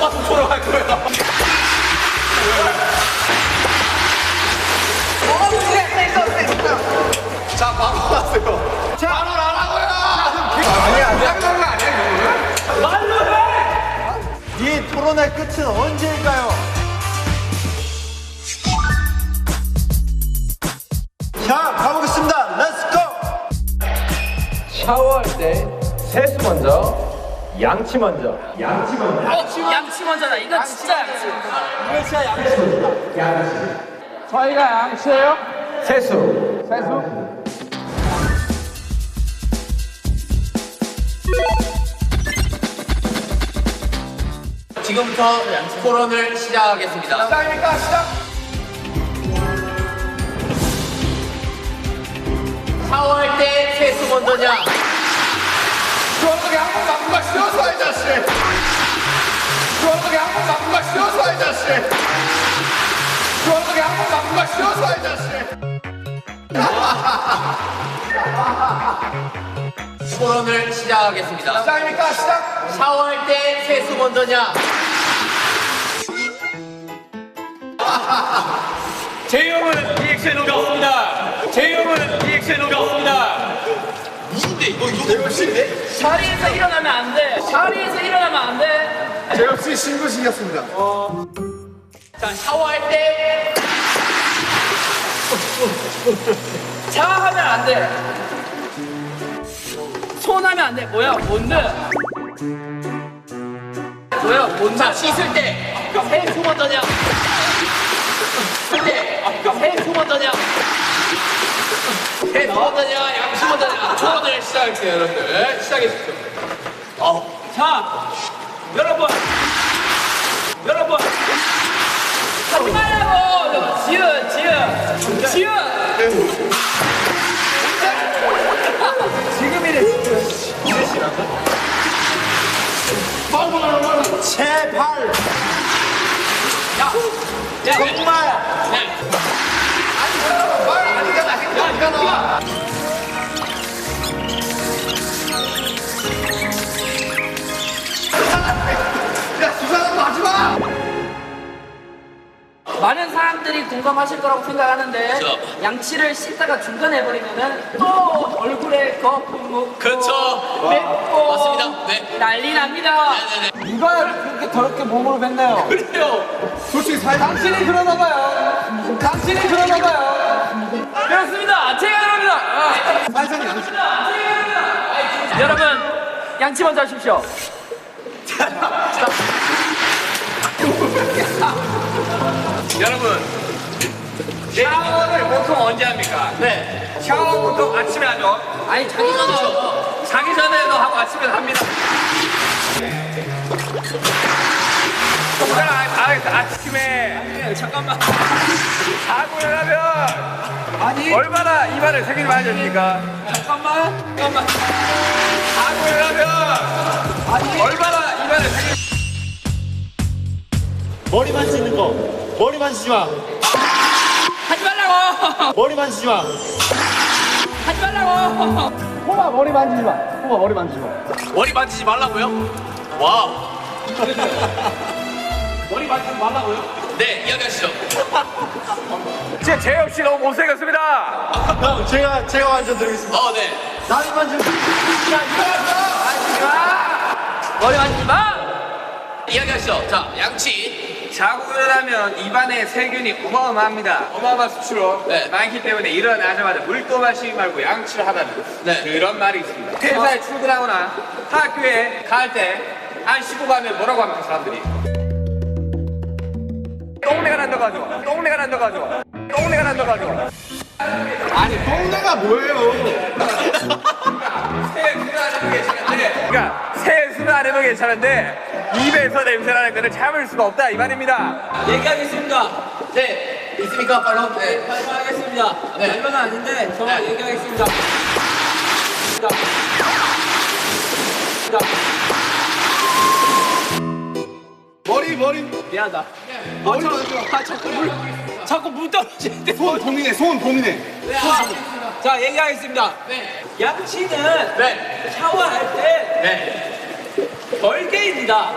토론 할 거예요. 자, 바로 하세요. 바로 안 하고요. 아니야, 그런 거 아니야, 이거는? 말로 해! 이 토론의 끝은 언제일까요? 자, 가보겠습니다. 렛츠고! 샤워할 때 세수 먼저, 양치 먼저. 양치 먼저다. 이거 진짜 양치. 이거 진짜 양치. 저희가 양치예요? 세수. 세수? 지금부터 토론을 시작하겠습니다. 시작입니까? 시작! 샤워할 때 세수 먼저냐? 시원하게 한번 바꾸가 쉬어서 이 자식! 시원하게 한번 바꾸가 쉬어서 이 자식! 시원하게 한번 바꾸가 쉬어서 이 자식! 토론을 시작하겠습니다. 시작입니까? 시작! 샤워할 때 세수 먼저냐? 제이홉은 리액션이 없습니다. 제이홉은 리액션이 없습니다. 자리에서 일어나면 안 돼. 자리에서 일어나면 안 돼. 제 역시 신고식이었습니다. 자, 샤워할 때 샤워하면 안 돼. 손하면 안 돼. 뭐야? 뭔데? 뭐야? 뭔데? 자, 씻을 때 세수 먼저냐? 씻을 때 세수 먼저냐? 세수 먼저냐? 양치 먼저냐? 토론을 시작할게요, 여러분들. 시작해주십시오. 자, 여러분. 하지 말라고! 지읒. 지금이래. 제발. 야, 정말. 말 아니잖아. 행동이잖아. 야, 두 사람 하지 마! 많은 사람들이 공감하실 거라고 생각하는데 양치를 씻다가 중간에 해버리면은 또 얼굴에 거품 묻고 그렇죠. 맵고 맞습니다. 네. 난리 납니다. 누가 그렇게 더럽게 몸으로 뱉나요? 그래요. 솔직히 사회 당신이 그러나 봐요. 당신이 그러나 봐요. 그렇습니다. 제가 그럽니다. 사회상 양식. 여러분 양치 먼저 하십시오. 여러분, 샤워를 보통 언제 합니까? 네. 샤워 보통 아침에 하죠. 아니 자기 전에 자기 전에도 하고 아침에 합니다. 아침에 잠깐만. 자고 일어나면 얼마나 입안을 세균이 많이 졌습니까? 잠깐만. 자고 일어나면 얼마나 입안을 세균이 머리 만지는 거. 머리 만지지 마. 하지 말라고. 머리 만지지 마. 하지 말라고. 호마 머리 만지지 마. 호마 머리 만지지 마. 머리 만지지 말라고요? 와우. 머리 만지지 말라고요? 네, 이야기하시죠. 진짜 제이홉 씨 너무 못생겼습니다. 형, 제가 완전 드리겠습니다. 네. 나는 만지는 머리 만지지 마. 이야기하시죠. 자, 양치. 자고 일어나면 입안에 세균이 어마어마합니다. 어마어마한 수치로 네. 많기 때문에 일어나자마자 물도 마시지 말고 양치를 하다는 네. 그런 말이 있습니다. 회사에 출근하거나 학교에 갈 때 안 씻고 가면 뭐라고 합니까 사람들이? 똥내가 난다가지고 똥내가 난다가지고 똥내가 난다가지고 아니, 동네가 뭐예요? 세수는 안 해도 괜찮은데 그러니까 세수는 안 해도 괜찮은데 입에서 냄새 나는 거는 참을 수가 없다 이 말입니다. 얘기하겠습니다. 네. 있습니까? 발로? 네. 발표하겠습니다. 네. 발표는 아닌데 정말 네. 얘기하겠습니다. 머리. 미안하다. 머리. 자꾸 물 떨어지는데. 손 고민해. 자 얘기하겠습니다. 네. 양치는 네. 샤워할 때 네. 별개입니다.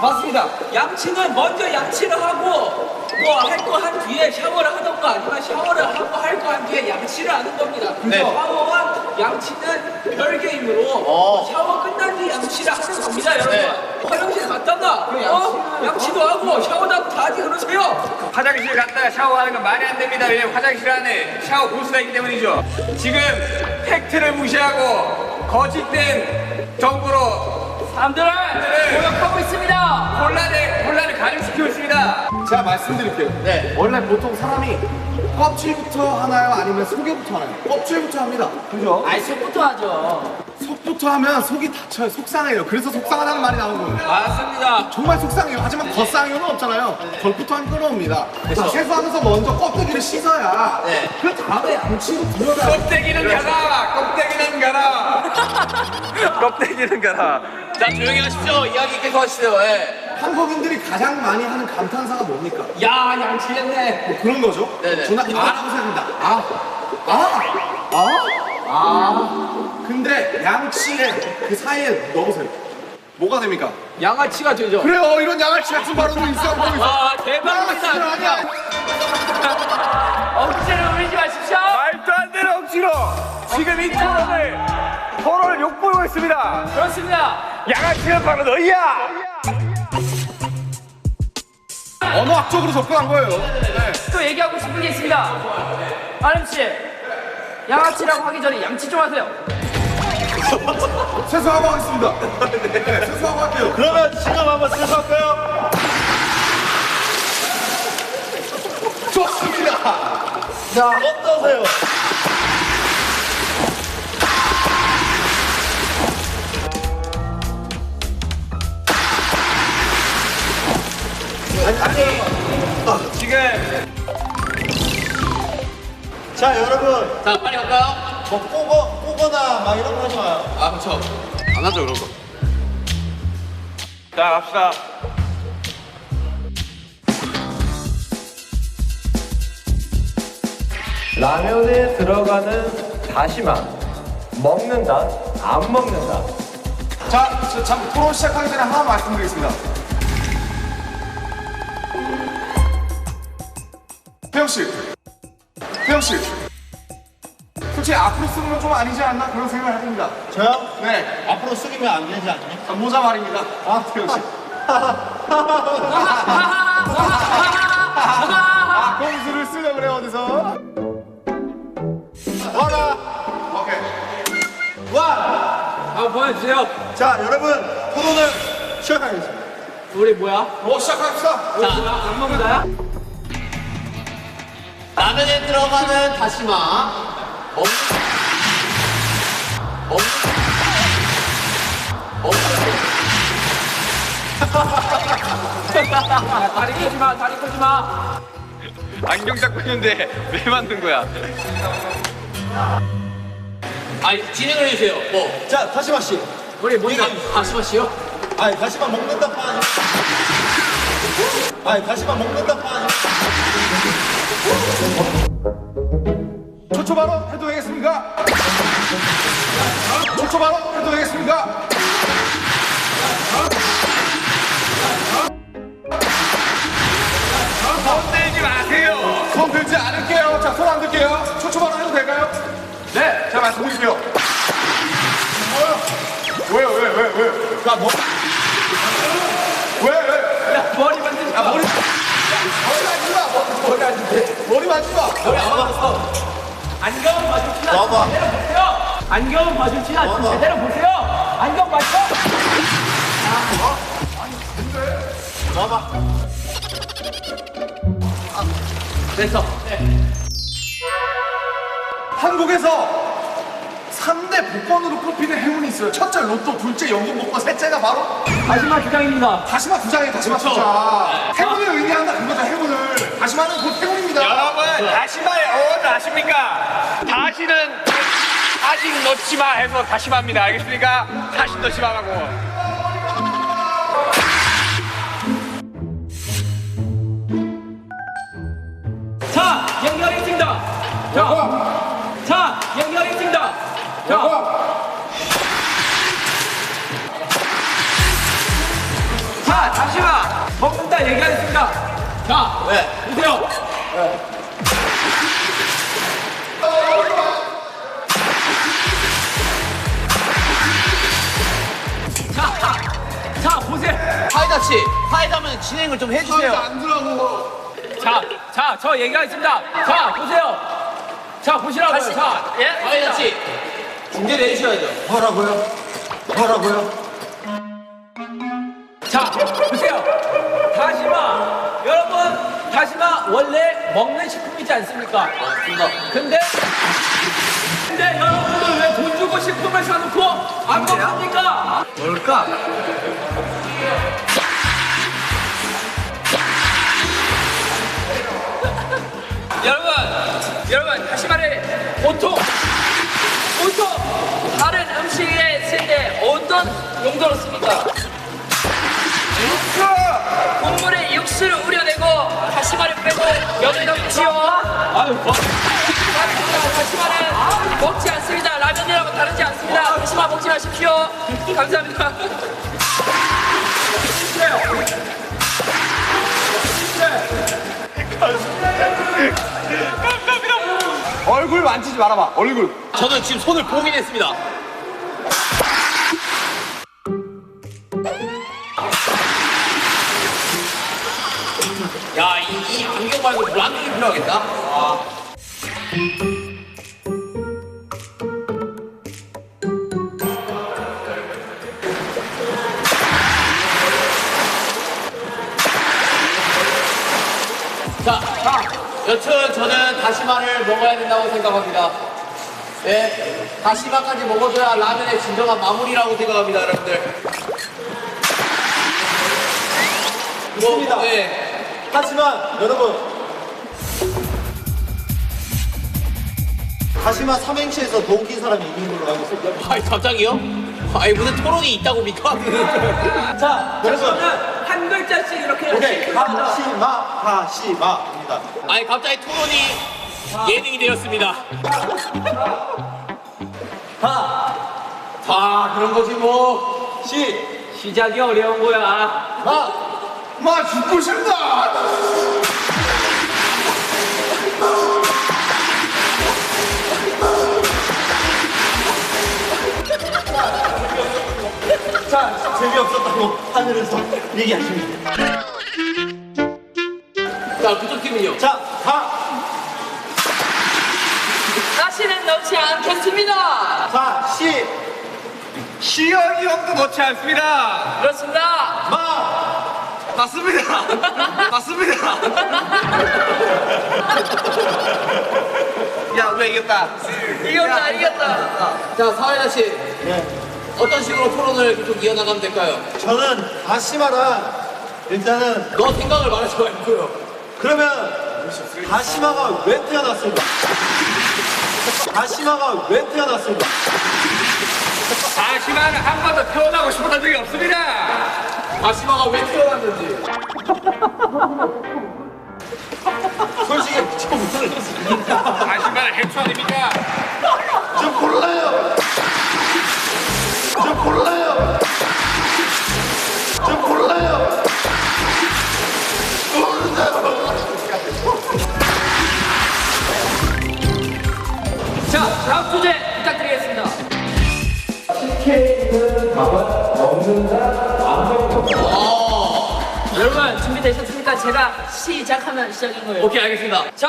맞습니다. 양치는 먼저 양치를 하고 뭐 할 거 한 뒤에 샤워를 하던가 아니면 샤워를 하고 할 거 한 뒤에 양치를 하는 겁니다. 네. 샤워와 양치는 별개이므로 샤워 끝난 뒤 양치를 하는 겁니다, 여러분. 네. 화장실 갔다가 양치도 하고 샤워도 하고 다 하지 그러세요. 화장실 갔다가 샤워하는 건 말이 안 됩니다. 왜냐면 화장실 안에 샤워 부스가 있기 때문이죠. 지금 팩트를 무시하고 거짓된 정보로 사람들을 모욕하고 있습니다. 혼란을 가중시키고 있습니다. 제가 말씀드릴게요. 네. 원래 보통 사람이 껍질부터 하나요? 아니면 속에부터 하나요? 껍질부터 합니다. 그죠? 아이 속부터 하죠. 속부터 하면 속이 다쳐요. 속상해요. 그래서 속상하다는 말이 나온 거예요. 맞습니다. 정말 속상해요. 하지만 겉상해요는 없잖아요. 겉부터 하면 끓어옵니다. 자, 세수하면서 먼저 껍데기를 씻어야 네. 그 다음에 양치로 들어가요. 껍데기는 가라. 껍데기는 가라. 껍데기는 가라. 자, 조용히 하십시오. 이야기 계속 하시죠. 예. 한국인들이 가장 많이 하는 감탄사가 뭡니까? 야, 양치했네. 뭐 그런 거죠? 네네. 저는 이거 감사합니다. 근데 양치에 그 사이에 넣으세요. 뭐가 됩니까? 양아치가 되죠. 그래요. 이런 양아치 같은 발언도 있어. 아, 대박입니다. 아니야. 억지를 부리지 마십시오. 말도 안 되는 억지로 지금 이 토론을 욕보이고 있습니다. 그렇습니다. 양아치가 바로 너희야. 언어학적으로 접근한 거예요. 네. 또 얘기하고 싶은 게 있습니다. 아름 씨, 양아치라고 하기 전에 양치 좀 하세요. 세수하고 하겠습니다. 네, 세수하고 할게요. 그러면 지금 한번 세수할까요? 좋습니다. 자, 어떠세요? 지금 자, 여러분, 자, 빨리 갈까요? 뭐 꼬거나 막 이런 거 하지 마요. 아, 그렇죠. 안 하죠, 그런 거. 자 갑시다. 라면에 들어가는 다시마 먹는다 안 먹는다. 자, 잠 토론 시작하기 전에 하나 말씀드리겠습니다. 태영 씨, 솔직히 앞으로 쓰는 건 좀 아니지 않나 그런 생각을 해봅니다. 저요? 네, 앞으로 숙이면 안 되지 않니? 아, 모자 말입니다. 태영 씨. 공수를 쓰려 그래 어디서? 와라! 오케이. 와! 한번 보여주세요. 자, 여러분, 토론을 시작하겠습니다. 우리 뭐야? 시작합시다. 안 먹는다야? 라면에 들어가는 다시마. 다리 끌지 마, 다리 끌지 마. 안경 잡고 있는데 왜 만든 거야? 아니, 진행을 해주세요. 뭐. 자, 다시마 씨. 우리 뭔가 다시마 씨요? 아니, 다시마 먹는다 파니. 아니, 다시마 먹는다 파니. 초초 발언 해도 되겠습니까? 초초 발언 해도 되겠습니까? 손 들지 마세요. 손 들지 않을게요. 자, 손 안 들게요. 초초 발언 해도 될까요? 네. 자, 말씀드릴게요. 왜요? 자, 뭐, 왜? 머리 만지지 마. 머리 맞지 마. 안경은 마주치나 와봐. 제대로 보세요. 안경은 마주치나 제대로 보세요. 안경 맞죠? 와봐. 됐어. 한국에서 3대 복권으로 꼽히는 행운이 있어요. 첫째 로또, 둘째 연금 복권, 셋째가 바로 다시마 주장입니다. 다시마 두 장이에요. 다시마 두 장. 행운을 의미한다 그거죠. 행운을. 다시마는 곧 행운입니다. 여러분 다시마의 어원을 아십니까? 다시는 아직 넣지 마 해서 다시마입니다. 알겠습니까? 다시 넣지 마라고. 자, 연결했습니다. 자, 연결했습니다. 자, 자, 왜? 보세요. 자, 보세요. 사이다 씨, 사이다면 진행을 좀 해주세요. 자, 저 얘기하겠습니다. 자, 보세요. 자, 보시라고요. 자, 예? 사이다 씨, 중재를 해주셔야죠. 뭐라고요? 뭐라고요? 자, 보세요. 다시마. 여러분, 다시마 원래 먹는 식품이지 않습니까? 맞습니다. 근데 여러분들 왜 돈 주고 식품을 사놓고 안 먹습니까? 뭘까? 여러분 다시마를 보통 다른 음식에 쓸 때 어떤 용도로 씁니까? 국물에 육수를 우려내고 다시마를 빼고 면을 넣지요. 아유, 다시마는 먹지 않습니다. 라면이라고 다르지 않습니다. 다시마 먹지 마십시오. 감사합니다. 얼굴 만지지 말아봐. 얼굴. 저는 지금 손을 봉인했습니다. 야, 이 안경 말고 물안경이 필요하겠다. 자, 여튼 저는 다시마를 먹어야 된다고 생각합니다. 네, 다시마까지 먹어줘야 라면의 진정한 마무리라고 생각합니다, 여러분들. 있습니다. 네. 하지만 여러분 다시마 삼행시에서 더 웃긴 사람이 이긴 걸로 알고 있습니다. 아이, 갑자기요? 아이, 무슨 토론이 있다고입니까? 자, 여러분. 저는 한 글자씩 이렇게 오케이. 다시마입니다. 아니, 갑자기 토론이 예능이 되었습니다. 그런 거지 뭐. 시작이 어려운 거야. 마 죽고 싶다. 자, 재미없었다고 하늘에서 얘기하십니다. 자, 그쪽 팀은요? 자, 다시는 넣지 않겠습니다. 자, 시연이 형도 넣지 않습니다. 그렇습니다. 맞습니다. 맞습니다. 야, 우리가 이겼다. 이겼다. 자, 사회자 씨. 네. 어떤 식으로 토론을 계속 이어나가면 될까요? 저는 다시마랑 일단은 너 생각을 말하지 말고요. 그러면 다시마가 왜 태어났을까? 다시마가 왜 태어났을까? 다시마는 한 번도 태어나고 싶었던 적이 없습니다. 다시마가 왜 태어났는지. 솔직히 저 모르겠습니다. 다시마는 해초 아닙니까? 저 몰라요. 저 몰라요. 저 몰라요. 자, 다음 주제 부탁드리겠습니다. 식혜는 밥은 먹는다, 안 먹는다. 여러분 준비되셨습니까? 제가 시작하면 시작인 거예요. 오케이, 알겠습니다. 자,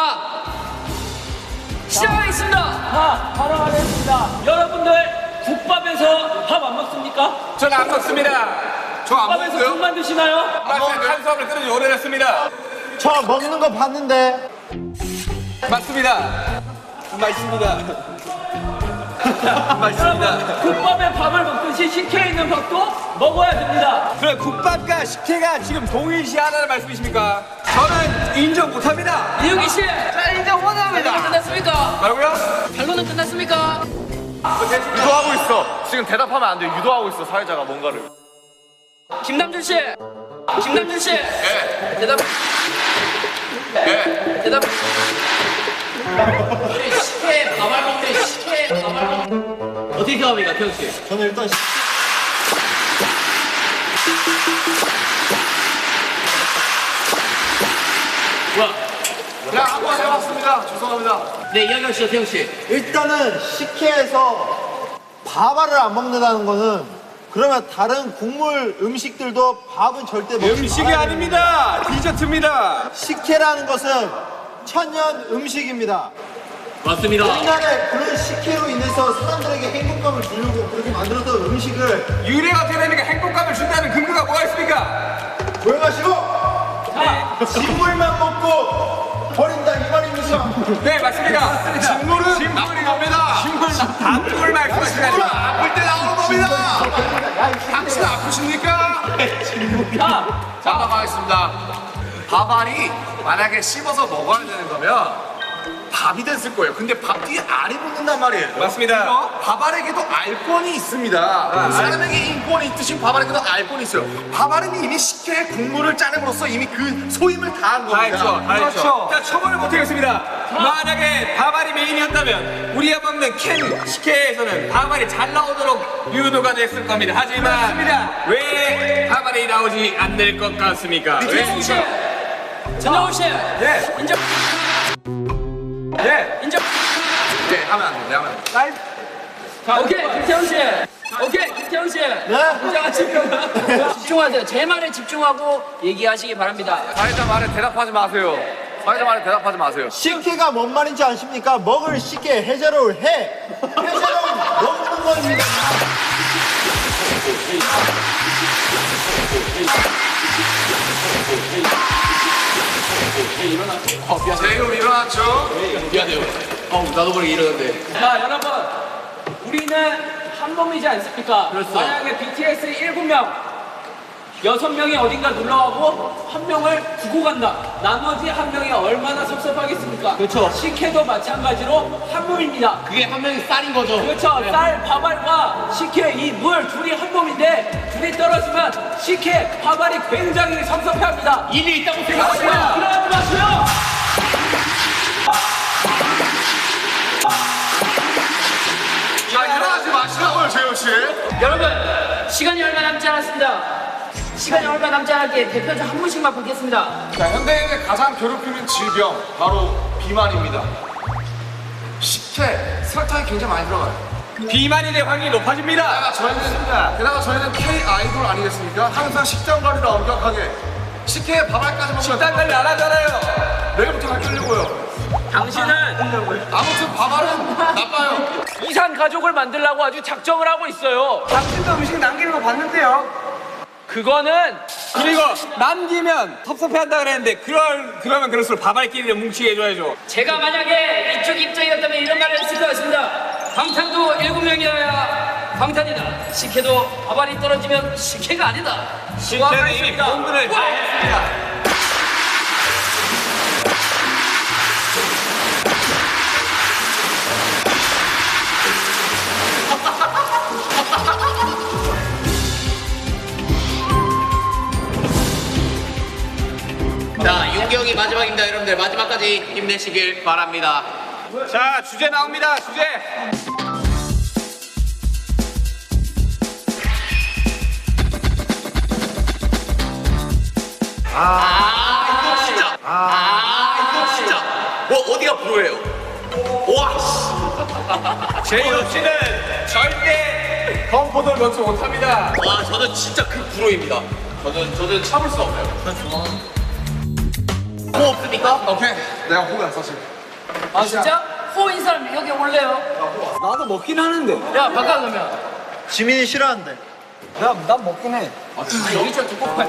시작하겠습니다. 바로 하겠습니다. 여러분들 국밥에서 밥 안 먹습니까? 저는 안 먹습니다. 저 안 국밥에서 먹고요. 국만 드시나요? 탄수화물 끊은 지 오래됐습니다. 저 먹는 거 봤는데 맞습니다. 맛있습니다. 여러분 국밥에 밥을 먹듯이 식혜에 있는 밥도 먹어야 됩니다. 그럼 국밥과 식혜가 지금 동일시하다는 말씀이십니까? 저는 인정 못합니다. 이용기 씨, 인정 원합니다. 결론은 끝났습니까? 뭐라고요? 결론은 끝났습니까? 유도하고 있어. 지금 대답하면 안 돼. 유도하고 있어. 사회자가 뭔가를. 김남준 씨, 네. 대답. 네. 대답. 우리 식혜 밥알 먹는데 식혜 밥알 먹는 어떻게 생각합니까, 태영 씨? 저는 일단 야, 한번 해봤습니다. 죄송합니다. 네, 이야기하시죠, 태용 씨. 일단은 식혜에서 밥알을 안 먹는다는 거는 그러면 다른 국물 음식들도 밥은 절대 먹지 음식이 말아야 아닙니다. 디저트입니다. 식혜라는 것은 천연 음식입니다. 맞습니다. 옛날에 그런 식혜로 인해서 사람들에게 행복감을 주려고 그렇게 만들었던 음식을 유래가 어떻게 됩니까? 행복감을 준다는 근거가 뭐가 있습니까? 조용하시고 진물만 먹고 버린다 이 말입니다. 네, 맞습니다. 진물은 나쁜 겁니다. 단물 말씀하시는 진물은 아플 때 나오는 겁니다. 당신 아프십니까? 자, 가겠습니다. 밥알이 만약에 씹어서 먹어야 되는 거면 밥이 됐을 거예요. 근데 밥 뒤에 알이 붙는단 말이에요. 맞습니다. 밥알에게도 알권이 있습니다. 사람에게 인권이 있듯이 밥알에게도 알권이 있어요. 밥알은 이미 식혜의 국물을 짜냄으로써 이미 그 소임을 다한 다 겁니다. 했죠. 다 했죠. 자, 처벌을 못하겠습니다. 만약에 밥알이 메인이었다면 우리가 먹는 캔 식혜에서는 밥알이 잘 나오도록 유도가 됐을 겁니다. 하지만 왜 밥알이 나오지 않을 것 같습니까? 김태훈 씨, 전영훈 씨, 예. 인정. 예. 인정. 네, 하면 안 돼. 네, 하면 안 돼. 자, 오케이, 김태훈 씨. 오케이, 김태훈 씨. 인정하시고요. 집중하세요. 제 말에 집중하고 얘기하시기 바랍니다. 사회자 말에 대답하지 마세요. 사회자 말에 대답하지 마세요. 식혜가 뭔 말인지 아십니까? 먹을 식혜 해자로울 해자로울 먹는 겁니다. 제이로 일어났죠? 미안해요. 나도 모르게 이러는데. 자, 여러분, 우리는 한 몸이지 않습니까? 그렇죠. 만약에 BTS 7명, 6명이 어딘가 놀러가고 한 명을 두고 간다. 나머지 한 명이 얼마나 섭섭하겠습니까? 그렇죠. 식혜도 마찬가지로 한 몸입니다. 그게 한 명이 쌀인 거죠. 그렇죠. 쌀, 밥알과 식혜, 이 물 둘이 한 몸인데 둘이 떨어지면 식혜, 밥알이 굉장히 섭섭해합니다. 일이 있다고 생각하세요. 그러지 마세요. 자, 일어나지 마시라고요, 재현 씨. 여러분, 시간이 얼마 남지 않았습니다. 시간이 얼마 남지 않았기에 대표자 한 분씩만 받겠습니다. 자, 현대인의 가장 괴롭히는 질병 바로 비만입니다. 식혜, 설탕이 굉장히 많이 들어가요. 비만이 될 확률이 높아집니다. 게다가 저희는 K 아이돌 아니겠습니까? 항상 식단 관리를 엄격하게 식혜에 밥알까지 먹으면 식단 관리 안 하잖아요. 내일부터 바뀌려고요. 당신은 아무튼 밥알은 나빠요. 이산 가족을 만들려고 아주 작정을 하고 있어요. 당신도 음식 남기는 거 봤는데요. 그거는 그리고 남기면 섭섭해한다 그랬는데 그러면 그럴수록 밥알끼리를 뭉치게 해줘야죠. 제가 만약에 이쪽 입장이었다면 이런 말을 했을 것 같습니다. 방탄도 7명이어야 방탄이다. 식혜도 밥알이 떨어지면 식혜가 아니다. 저는 이미 본분을 다 했습니다. 자, 윤경이 마지막입니다, 여러분들. 마지막까지 힘내시길 바랍니다. 자, 주제 나옵니다. 주제. 이거 진짜. 이거 진짜. 어디가 불호예요? 와, 씨. 제이홉 씨는 절대 건포도를 넣지 못합니다. 와, 저는 진짜 그 불호입니다. 저는 참을 수 없어요. 뭐 없습니까? 오케이, 내가 호가 사실. 아 진짜? 호인 사람 여기 올래요? 나도 먹긴 하는데. 야 바꿔 그러면. 지민이 싫어한대. 난 먹긴 해. 여기 저 두고 팔.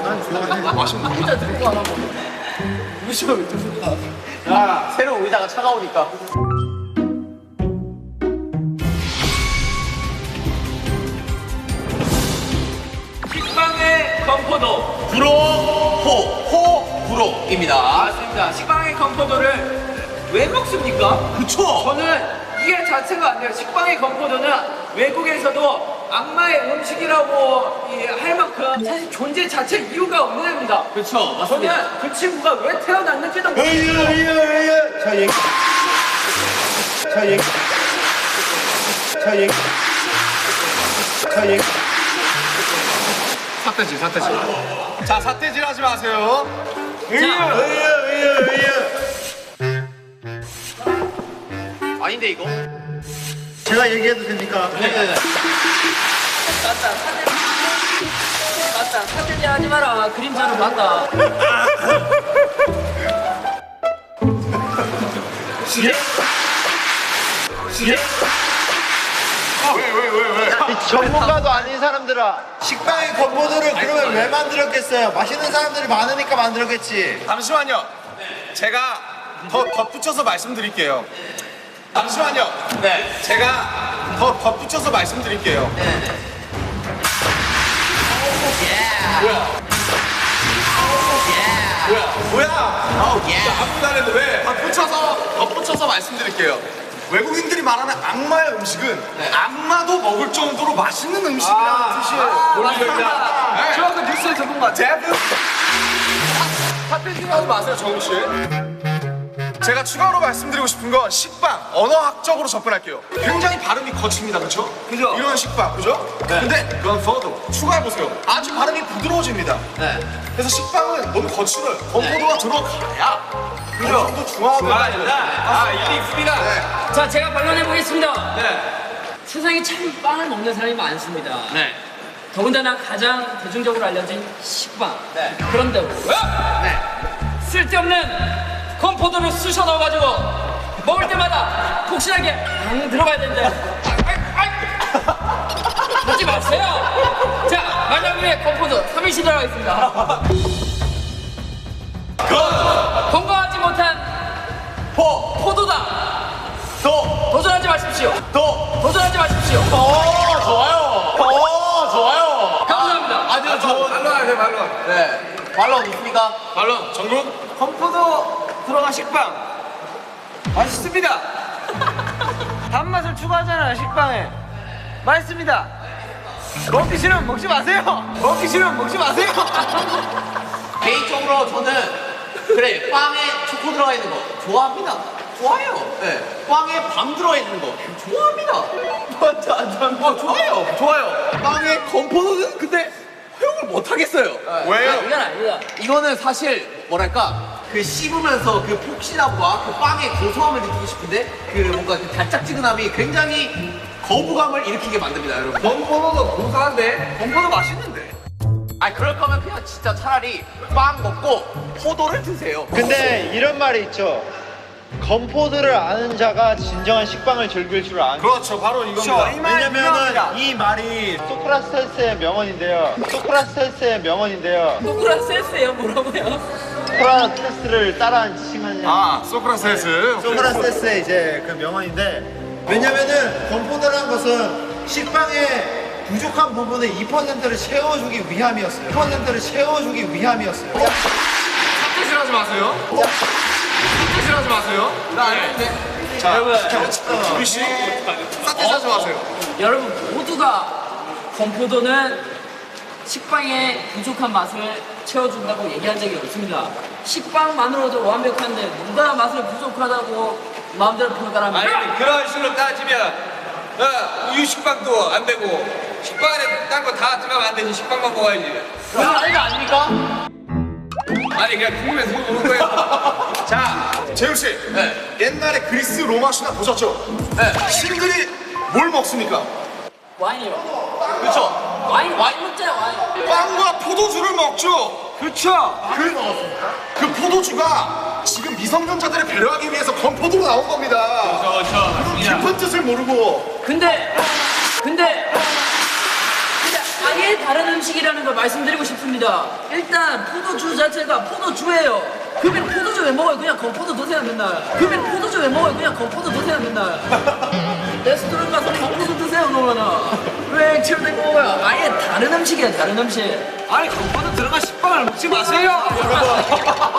새로 오이다가 차가우니까. 식빵의 건포도. 불호입니다. 맞습니다. 식빵의 건포도를 왜 먹습니까? 그쵸? 저는 이게 자체가 안 돼요. 식빵의 건포도는 외국에서도 악마의 음식이라고 할 만큼 사실 존재 자체 이유가 없는 애입니다. 그쵸, 맞습니다. 저는 그 친구가 왜 태어났는지도 모르겠어요. 자, 삿대질 하지 마세요. 의유. 아닌데 이거? 제가 얘기해도 됩니까? 네네네. 맞다. 사대지 하지 마라. 그림자로 봤다. 이 전문가도 아닌 사람들아, 식빵의 건포도를 그러면 왜 만들었겠어요? 맛있는 사람들이 많으니까 만들었겠지. 잠시만요. 제가 더 덧붙여서 말씀드릴게요. 잠시만요. 네. 제가 더 덧붙여서 말씀드릴게요. 뭐야? 아무도 안 했는데 왜? 덧붙여서 말씀드릴게요. 외국인들이 말하는 악마의 음식은 악마도 먹을 정도로 맛있는 음식이라는 뜻이에요. 맞습니다. 저 아까 뉴스에서 본 것 같아요. 핫팬팅하지 마세요, 정우 씨. 제가 추가로 말씀드리고 싶은 건 식빵, 언어학적으로 접근할게요. 굉장히 발음이 거칩니다, 그렇죠? 그죠? 이런 식빵, 그죠? 근데 그건 더도 추가해보세요. 아주 발음이 부드러워집니다. 그래서 식빵은 너무 거칠어요. 건포도가 들어가야 어느 정도 중화가 일리 있습니다. 자, 제가 반론해 보겠습니다. 네. 세상에 참 빵을 먹는 사람이 많습니다. 네. 더군다나 가장 대중적으로 알려진 식빵. 네. 그런데 왜? 네. 쓸데없는 건포도를 쑤셔 넣어가지고 먹을 때마다 폭신하게 들어가야 되는데 하지 마세요. 자, 만약 위에 건포도 3일씩 들어가겠습니다. 건강하지 못한 포도다. 도전하지 마십시오. 도전하지 마십시오. 좋아요. 감사합니다. 아주 좋은. 반론하세요, 반론. 네. 반론 있습니까? 말론 정국 건포도 들어간 식빵 맛있습니다. 단맛을 추가하잖아요, 식빵에. 맛있습니다. 먹기 싫으면 먹지 마세요. 먹기 싫으면 먹지 마세요. 개인적으로 저는 그래 빵에 초코 들어가 있는 거 좋아합니다. 좋아요. 네. 빵에 밤 들어가 있는 거 좋아합니다. 좋아요. 빵에 건포도는 근데 허용을 못 하겠어요. 왜요? 이건 아니다. 이거는 사실 뭐랄까 그 씹으면서 그 폭신함과 그 빵의 고소함을 느끼고 싶은데 그 뭔가 그 달짝지근함이 굉장히 거부감을 일으키게 만듭니다, 여러분. 건포도도 고소한데 건포도 맛있는데. 아 그럴 거면 그냥 진짜 차라리 빵 먹고 포도를 드세요. 근데 이런 말이 있죠. 건포도를 아는 자가 진정한 식빵을 즐길 줄 아는. 그렇죠, 바로 이겁니다. 왜냐면은 이 말이 소크라테스의 명언인데요. 소크라테스예요, 뭐라고요? 소크라테스를 따라한 칭하냐. 소크라테스. 소크라테스의 이제 그 명언인데, 왜냐면은 건포도라는 것은 식빵의 부족한 부분의 2%를 채워주기 위함이었어요. 2%를 채워주기 위함이었어요. 삿대질하지 마세요. 삿대질하지 마세요. 나 아는데. 자, 우리 씨, 삿대질하지 마세요. 여러분 모두가 건포도는 식빵의 부족한 맛을 채워준다고 얘기한 적이 없습니다. 식빵만으로도 완벽한데 누가 맛을 부족하다고 마음대로 평가합니까? 아니 근데 그런 식으로 따지면 우유 식빵도 안 되고 식빵 안에 딴 거 다 들어가면 안 되지. 식빵만 먹어야지. 그건 아닌 거 아닙니까? 아니 그냥 궁금해서 물어보는 거예요. 자, 재훈 씨. 옛날에 그리스 로마 신화 보셨죠? 신들이 뭘 먹습니까? 와인이요. 그렇죠. 와인 먹잖아요, 와인. 빵과 포도주를 먹죠. 그렇죠. 그 포도주가 지금 미성년자들을 배려하기 위해서 건포도로 나온 겁니다. 그런 깊은 뜻을 모르고. 근데 아예 다른 음식이라는 걸 말씀드리고 싶습니다. 일단 포도주 자체가 포도주예요. 그러면 포도주 왜 먹어요? 그냥 건포도 드세요 맨날. 레스토랑 가서 건포도 드세요 그러면은. 왜 액체로 먹어요? 아예 다른 음식이야, 다른 음식. 아니, 건포도 들어간 식빵을 먹지 마세요.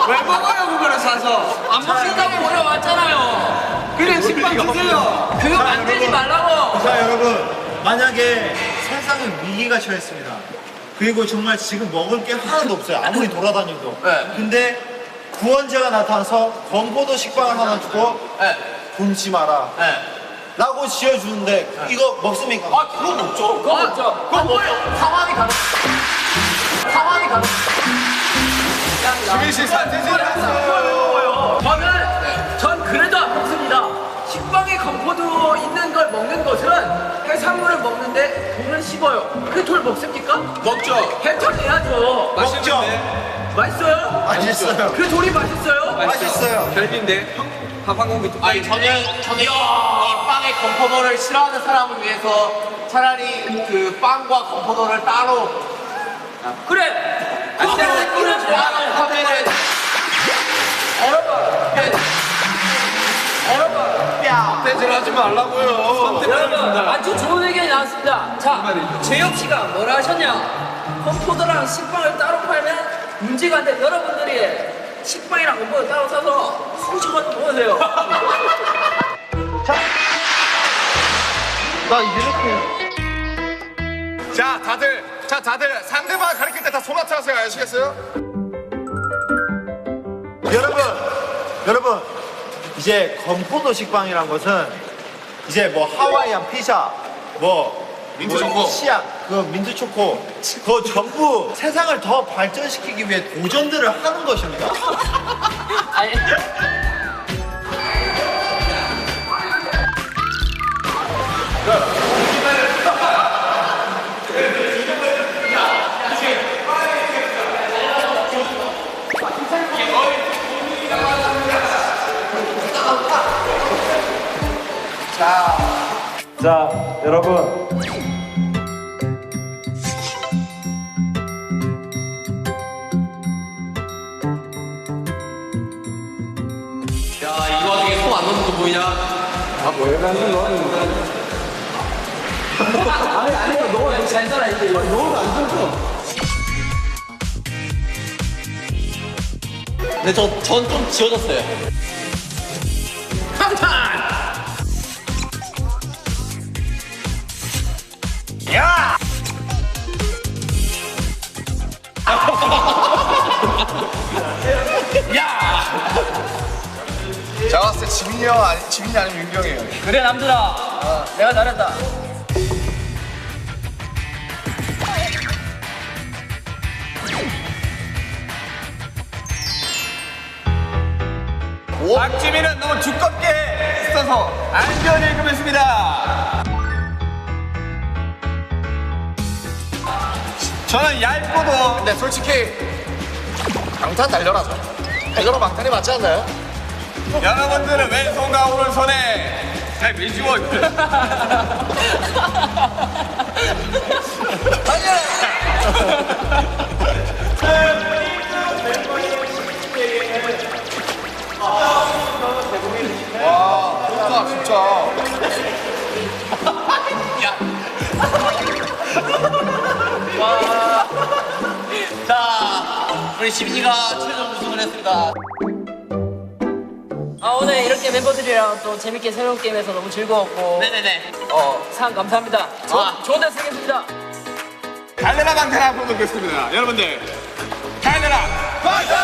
왜 먹어요, 그거를 사서? 안 먹는다고 물어봤잖아요. 그래, 식빵 드세요. 그거 만들지 말라고. 자, 여러분, 만약에 세상은 위기가 처했습니다. 그리고 정말 지금 먹을 게 하나도 없어요. 아무리 돌아다녀도. 네. 근데 구원자가 나타나서 건포도 식빵을 하나 주고 굶지 마라 라고 지어주는데 이거 먹습니까? 아 그건 먹죠. 그거 먹죠. 그건 뭐예요? 상황이 가능. 주민 씨 삿대질 하세요. 전 그래도 안 먹습니다. 식빵에 건포도 먹는 것은 해산물을 먹는데 돌을 씹어요. 그 돌 먹습니까? 먹죠. 해탈해야죠. 맛있는데? 맛있어요? 맛있어요. 그 돌이 맛있어요? 맛있어요. 별미인데 밥 한 공기 아니 저는 이 빵에 건포도를 싫어하는 사람을 위해서 차라리 그 빵과 건포도를 따로 그래. 이런 빵을 하면은 떼질 하지 말라고요. 여러분 아주 좋은 의견이 나왔습니다. 자, 재혁 씨가 뭐라 하셨냐? 건포도랑 식빵을 따로 팔면 문제가 안 돼. 여러분들이 식빵이랑 건포도 따로 사서 수십원 모으세요. 나 이렇게. 자, 다들 상대방 가리킬 때 다 손아트 하세요. 아시겠어요? 여러분, 이제 건포도 식빵이란 것은 이제 뭐 하와이안 피자, 민트 초코. 치약, 그 민트 초코, 그거 전부 세상을 더 발전시키기 위해 도전들을 하는 것입니다. 아니, 자, 여러분. 야 이 와중에 손 안 넣는 거 보이냐? 잘 살아 이제. 근데 전 좀 지워졌어요. 제가 봤을 때 지민이 아니면 윤경이에요. 그래 남들아, 내가 잘했다. 박지민은 너무 두껍게 써서 안전 읽으면습니다. 저는 얇고도 근데 솔직히 방탄 달려라죠. 달려라 방탄이 맞지 않나요? 여러분들은 왼손과 오른손에 잘 밀지워. 와, 진짜. 자 우리 시민이가 최종 우승을 했습니다. 아 오늘 이렇게 멤버들이랑 또 재밌게 새로운 게임에서 너무 즐거웠고 네네네. 상 감사합니다. 좋은 데 쓰겠습니다. 달려라 방탄 한번 보겠습니다. 여러분들 달려라 방탄!